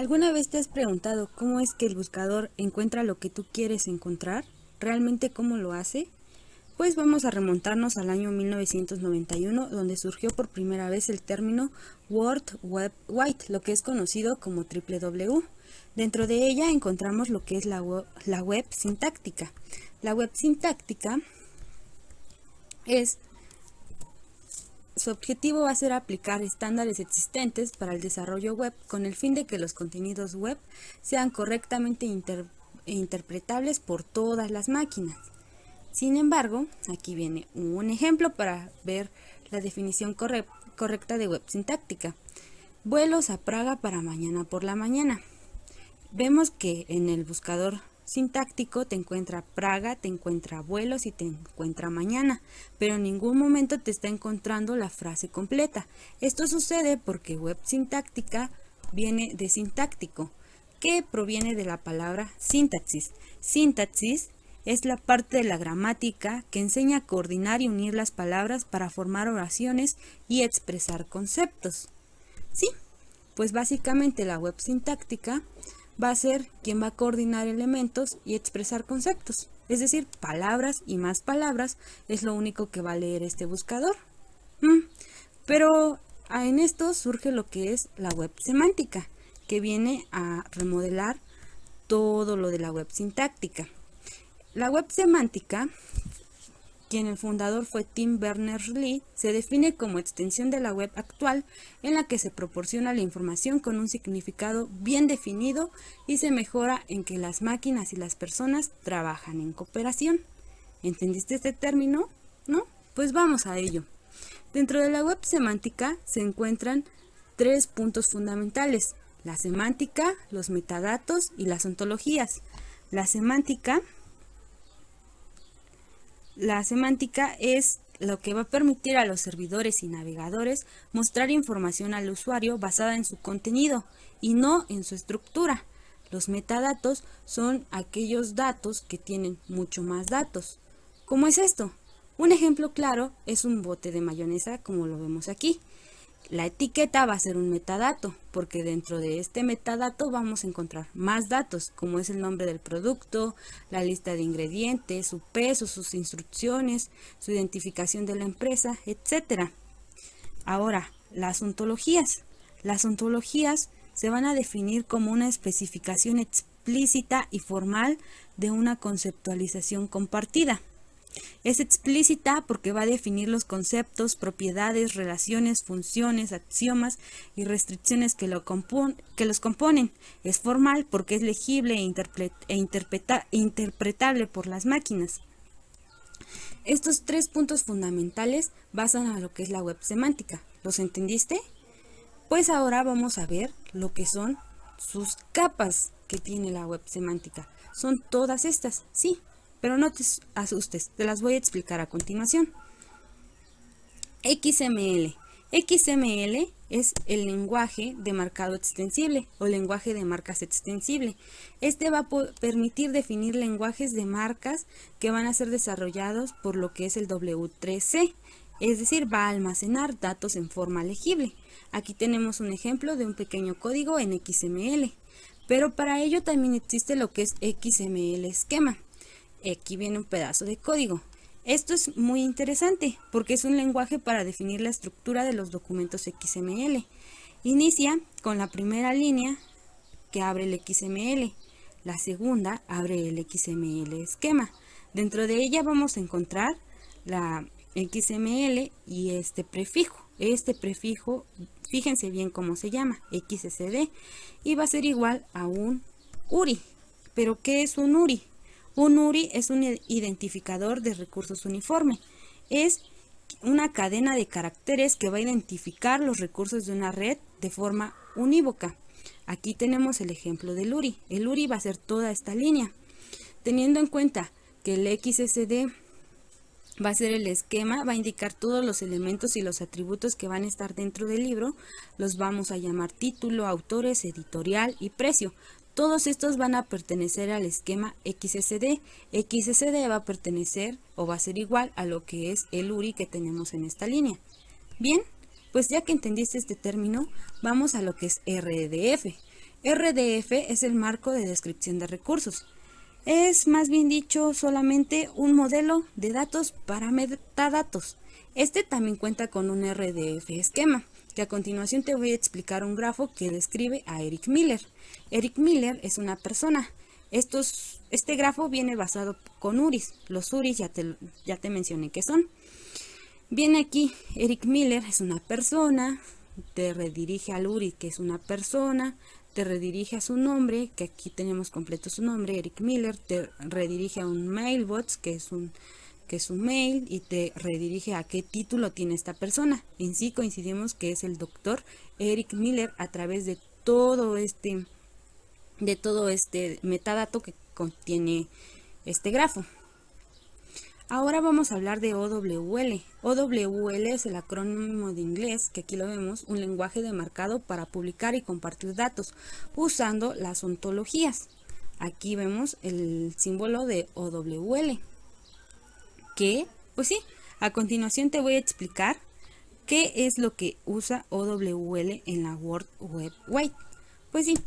¿Alguna vez te has preguntado cómo es que el buscador encuentra lo que tú quieres encontrar? ¿Realmente cómo lo hace? Pues vamos a remontarnos al año 1991, donde surgió por primera vez el término World Wide, lo que es conocido como www. Dentro de ella encontramos lo que es la web sintáctica. La web sintáctica su objetivo va a ser aplicar estándares existentes para el desarrollo web con el fin de que los contenidos web sean correctamente interpretables por todas las máquinas. Sin embargo, aquí viene un ejemplo para ver la definición correcta de web sintáctica. Vuelos a Praga para mañana por la mañana. Vemos que en el buscador sintáctico te encuentra Praga, te encuentra vuelos y te encuentra mañana, pero en ningún momento te está encontrando la frase completa. Esto sucede porque web sintáctica viene de sintáctico, que proviene de la palabra sintaxis. Sintaxis es la parte de la gramática que enseña a coordinar y unir las palabras para formar oraciones y expresar conceptos. Sí, pues básicamente la web sintáctica va a ser quien va a coordinar elementos y expresar conceptos. Es decir, palabras y más palabras es lo único que va a leer este buscador. Pero en esto surge lo que es la web semántica, que viene a remodelar todo lo de la web sintáctica. La web semántica, quien el fundador fue Tim Berners-Lee, se define como extensión de la web actual en la que se proporciona la información con un significado bien definido y se mejora en que las máquinas y las personas trabajan en cooperación. ¿Entendiste este término? ¿No? Pues vamos a ello. Dentro de la web semántica se encuentran 3 puntos fundamentales: la semántica, los metadatos y las ontologías. La semántica es lo que va a permitir a los servidores y navegadores mostrar información al usuario basada en su contenido y no en su estructura. Los metadatos son aquellos datos que tienen mucho más datos. ¿Cómo es esto? Un ejemplo claro es un bote de mayonesa, como lo vemos aquí. La etiqueta va a ser un metadato, porque dentro de este metadato vamos a encontrar más datos, como es el nombre del producto, la lista de ingredientes, su peso, sus instrucciones, su identificación de la empresa, etc. Ahora, las ontologías. Las ontologías se van a definir como una especificación explícita y formal de una conceptualización compartida. Es explícita porque va a definir los conceptos, propiedades, relaciones, funciones, axiomas y restricciones que los componen. Es formal porque es legible e interpretable por las máquinas. Estos 3 puntos fundamentales basan a lo que es la web semántica. ¿Los entendiste? Pues ahora vamos a ver lo que son sus capas que tiene la web semántica. Son todas estas, sí. Pero no te asustes, te las voy a explicar a continuación. XML. XML es el lenguaje de marcado extensible o lenguaje de marcas extensible. Este va a permitir definir lenguajes de marcas que van a ser desarrollados por lo que es el W3C, es decir, va a almacenar datos en forma legible. Aquí tenemos un ejemplo de un pequeño código en XML, pero para ello también existe lo que es XML esquema. Aquí viene un pedazo de código. Esto es muy interesante porque es un lenguaje para definir la estructura de los documentos XML. Inicia con la primera línea que abre el XML. La segunda abre el XML esquema. Dentro de ella vamos a encontrar la XML y este prefijo. Este prefijo, fíjense bien cómo se llama, XSD, y va a ser igual a un URI. ¿Pero qué es un URI? Un URI es un identificador de recursos uniforme. Es una cadena de caracteres que va a identificar los recursos de una red de forma unívoca. Aquí tenemos el ejemplo del URI. El URI va a ser toda esta línea. Teniendo en cuenta que el XSD va a ser el esquema, va a indicar todos los elementos y los atributos que van a estar dentro del libro. Los vamos a llamar título, autores, editorial y precio. Todos estos van a pertenecer al esquema XSD. XSD va a pertenecer o va a ser igual a lo que es el URI que tenemos en esta línea. Bien, pues ya que entendiste este término, vamos a lo que es RDF. RDF es el marco de descripción de recursos. Es más bien dicho solamente un modelo de datos para metadatos. Este también cuenta con un RDF esquema, que a continuación te voy a explicar un grafo que describe a Eric Miller. Eric Miller es una persona. Este grafo viene basado con URIs. Los URIs ya te mencioné qué son. Viene aquí, Eric Miller es una persona, te redirige al URI, que es una persona, te redirige a su nombre, que aquí tenemos completo su nombre, Eric Miller, te redirige a un mailbox, que es un mail, y te redirige a qué título tiene esta persona. En sí coincidimos que es el doctor Eric Miller a través de todo este metadato que contiene este grafo. Ahora vamos a hablar de OWL. OWL es el acrónimo de inglés, que aquí lo vemos, un lenguaje de marcado para publicar y compartir datos usando las ontologías. Aquí vemos el símbolo de OWL. ¿Qué? Pues sí, a continuación te voy a explicar qué es lo que usa OWL en la World Wide Web. Pues sí,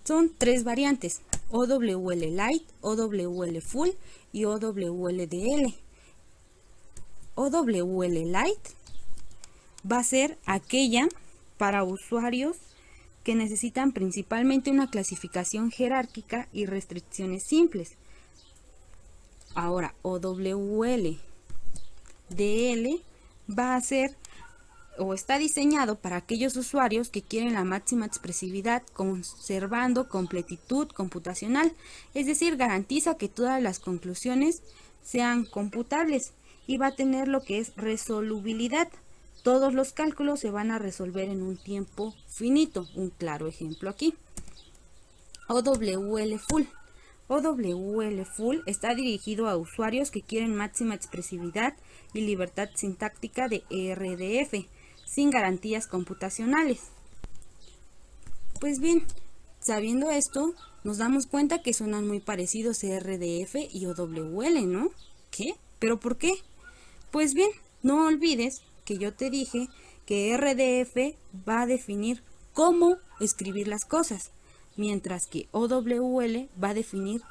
son tres variantes: OWL Lite, OWL Full y OWLDL. OWL Lite va a ser aquella para usuarios que necesitan principalmente una clasificación jerárquica y restricciones simples. Ahora, OWLDL va a ser o está diseñado para aquellos usuarios que quieren la máxima expresividad conservando completitud computacional, es decir, garantiza que todas las conclusiones sean computables y va a tener lo que es resolubilidad. Todos los cálculos se van a resolver en un tiempo finito. Un claro ejemplo aquí. OWL Full. OWL Full está dirigido a usuarios que quieren máxima expresividad y libertad sintáctica de RDF, sin garantías computacionales. Pues bien, sabiendo esto, nos damos cuenta que suenan muy parecidos RDF y OWL, ¿no? ¿Qué? ¿Pero por qué? Pues bien, no olvides que yo te dije que RDF va a definir cómo escribir las cosas, mientras que OWL va a definir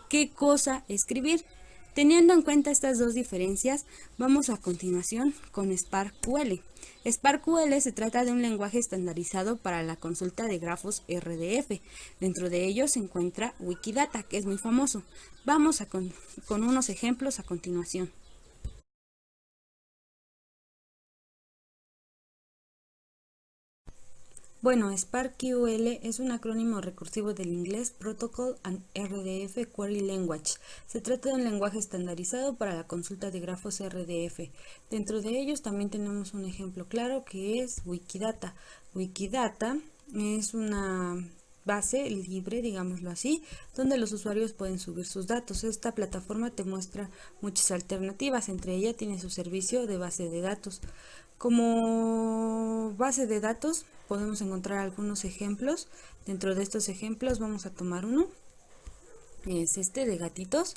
qué cosa escribir. Teniendo en cuenta estas dos diferencias, vamos a continuación con SparkQL. SparkQL se trata de un lenguaje estandarizado para la consulta de grafos RDF. Dentro de ellos se encuentra Wikidata, que es muy famoso. Vamos con unos ejemplos a continuación. Bueno, SparkQL es un acrónimo recursivo del inglés Protocol and RDF Query Language. Se trata de un lenguaje estandarizado para la consulta de grafos RDF. Dentro de ellos también tenemos un ejemplo claro que es Wikidata. Wikidata es una base libre, digámoslo así, donde los usuarios pueden subir sus datos. Esta plataforma te muestra muchas alternativas, entre ellas tiene su servicio de base de datos. Como base de datos podemos encontrar algunos ejemplos. Dentro de estos ejemplos vamos a tomar uno, es este de gatitos.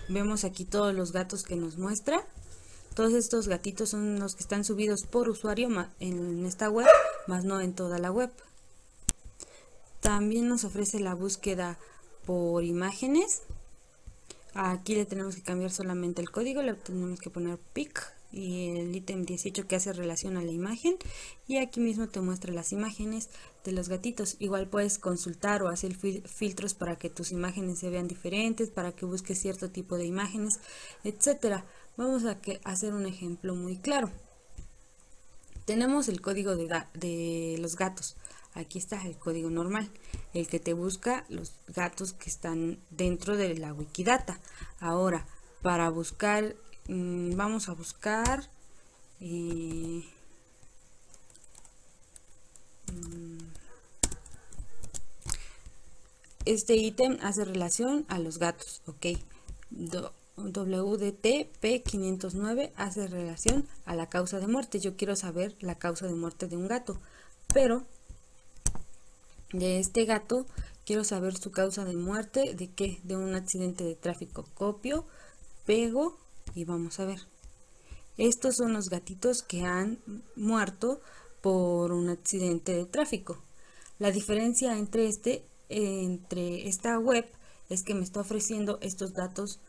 Vemos aquí todos los gatos que nos muestra. Todos estos gatitos son los que están subidos por usuario en esta web, más no en toda la web. También nos ofrece la búsqueda por imágenes. Aquí le tenemos que cambiar solamente el código, le tenemos que poner pic y el ítem 18 que hace relación a la imagen, y aquí mismo te muestra las imágenes de los gatitos. Igual puedes consultar o hacer filtros para que tus imágenes se vean diferentes, para que busques cierto tipo de imágenes, etcétera. Vamos a hacer un ejemplo muy claro. Tenemos el código de los gatos. Aquí está el código normal, el que te busca los gatos que están dentro de la Wikidata. Ahora, para buscar, vamos a buscar este ítem hace relación a los gatos, ok. WDT P509 hace relación a la causa de muerte. Yo quiero saber la causa de muerte de un gato, pero de este gato quiero saber su causa de muerte. ¿De qué? De un accidente de tráfico. Copio, pego y vamos a ver. Estos son los gatitos que han muerto por un accidente de tráfico. La diferencia entre esta web es que me está ofreciendo estos datos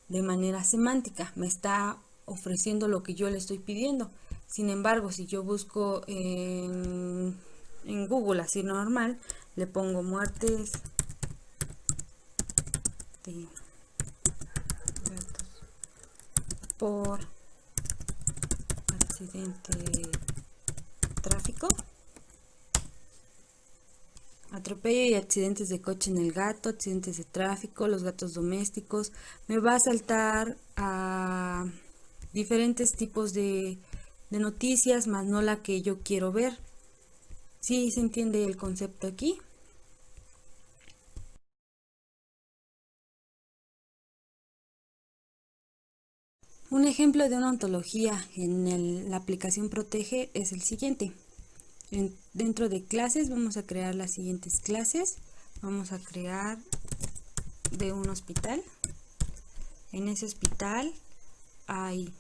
de manera semántica, me está ofreciendo lo que yo le estoy pidiendo. Sin embargo, si yo busco en Google así normal, le pongo muertes de gatos por accidente de tráfico, atropello y accidentes de coche en el gato, accidentes de tráfico, los gatos domésticos, me va a saltar a diferentes tipos de noticias, más no la que yo quiero ver. ¿Sí se entiende el concepto aquí? Un ejemplo de una ontología en la aplicación Protege es el siguiente. Dentro de clases vamos a crear las siguientes clases. Vamos a crear de un hospital. En ese hospital hay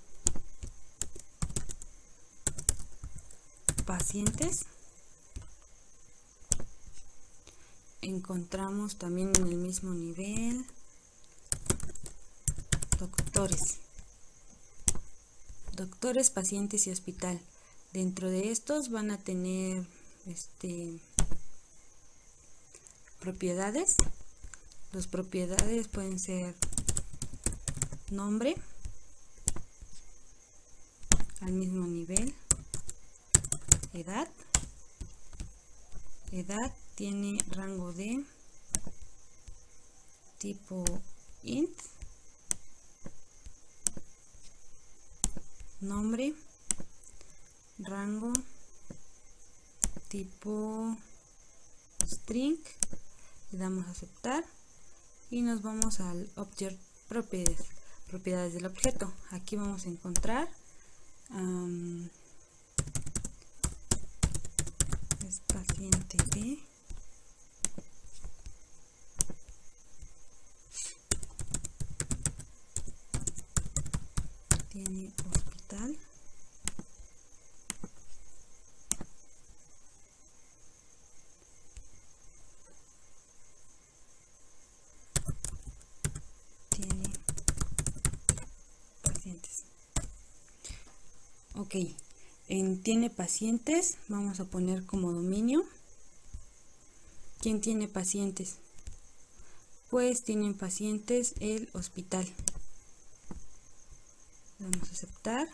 pacientes. Encontramos también en el mismo nivel doctores, pacientes y hospital. Dentro de estos van a tener propiedades. Las propiedades pueden ser nombre, al mismo nivel, edad tiene rango de tipo int, nombre, rango, tipo string, le damos a aceptar y nos vamos al object propiedades del objeto. Aquí vamos a encontrar es paciente B, tiene hospital, tiene pacientes. Ok, en tiene pacientes vamos a poner como dominio. ¿Quién tiene pacientes? Pues tienen pacientes el hospital. Vamos a aceptar.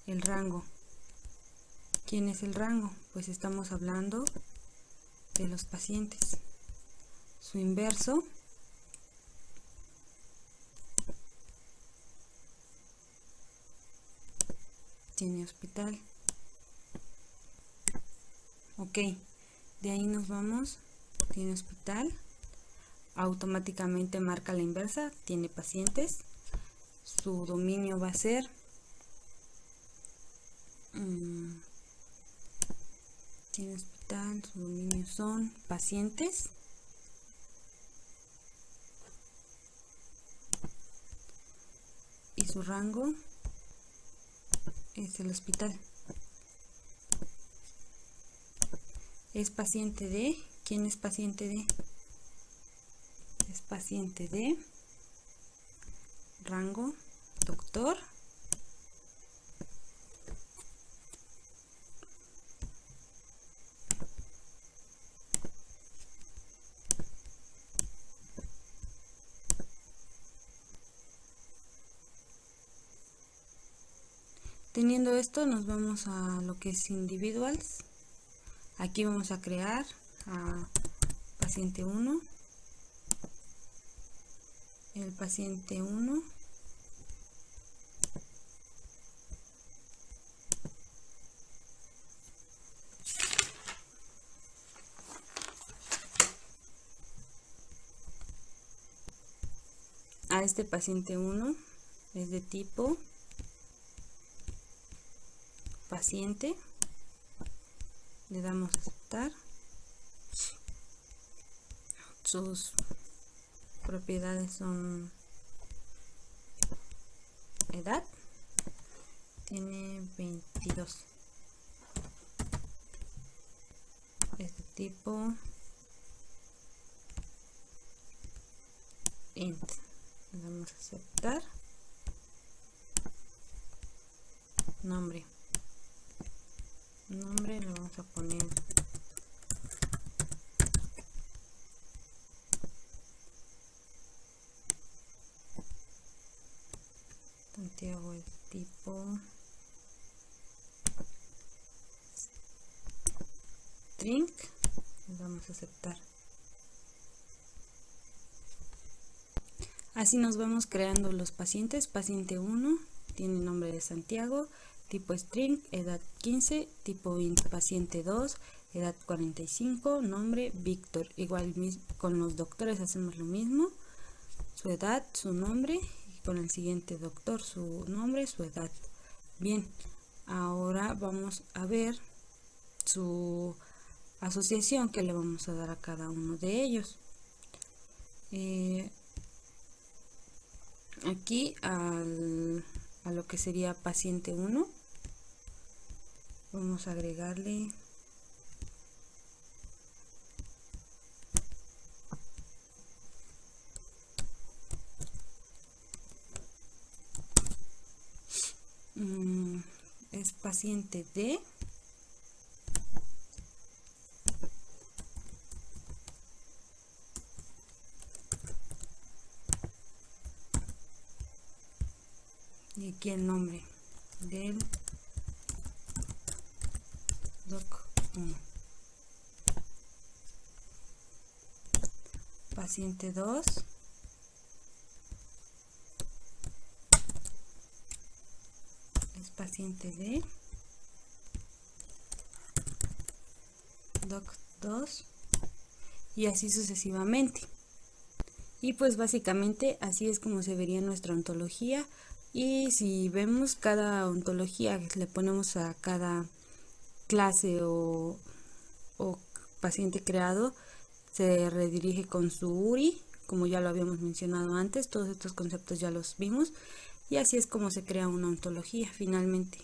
El rango. ¿Quién es el rango? Pues estamos hablando de los pacientes. Su inverso tiene hospital. Ok, de ahí nos vamos. Tiene hospital. Automáticamente marca la inversa. Tiene pacientes. Su dominio va a ser tiene hospital, su dominio son pacientes. Y su rango es el hospital. Es paciente de, ¿quién es paciente de? Es paciente de rango doctor. Teniendo esto nos vamos a lo que es individuals. Aquí vamos a crear a paciente 1. El paciente 1 a este paciente 1 es de tipo paciente, le damos a aceptar. Sus propiedades son edad, tiene 22, es de tipo int. Le damos a aceptar. Nombre le vamos a poner Santiago, el tipo string. Le damos a aceptar. Así nos vamos creando los pacientes. Paciente 1 tiene nombre de Santiago, tipo string, edad 15, tipo int. Paciente 2, edad 45, nombre Víctor. Igual con los doctores hacemos lo mismo, su edad, su nombre, y con el siguiente doctor su nombre, su edad. Bien, ahora vamos a ver su asociación que le vamos a dar a cada uno de ellos. Aquí a lo que sería paciente 1 vamos a agregarle es paciente D. Y aquí el nombre del doc 1. Paciente 2. Es paciente D. Doc 2. Y así sucesivamente. Y pues básicamente así es como se vería nuestra ontología. Y si vemos cada ontología que le ponemos a cada clase o paciente creado, se redirige con su URI, como ya lo habíamos mencionado antes. Todos estos conceptos ya los vimos, y así es como se crea una ontología finalmente.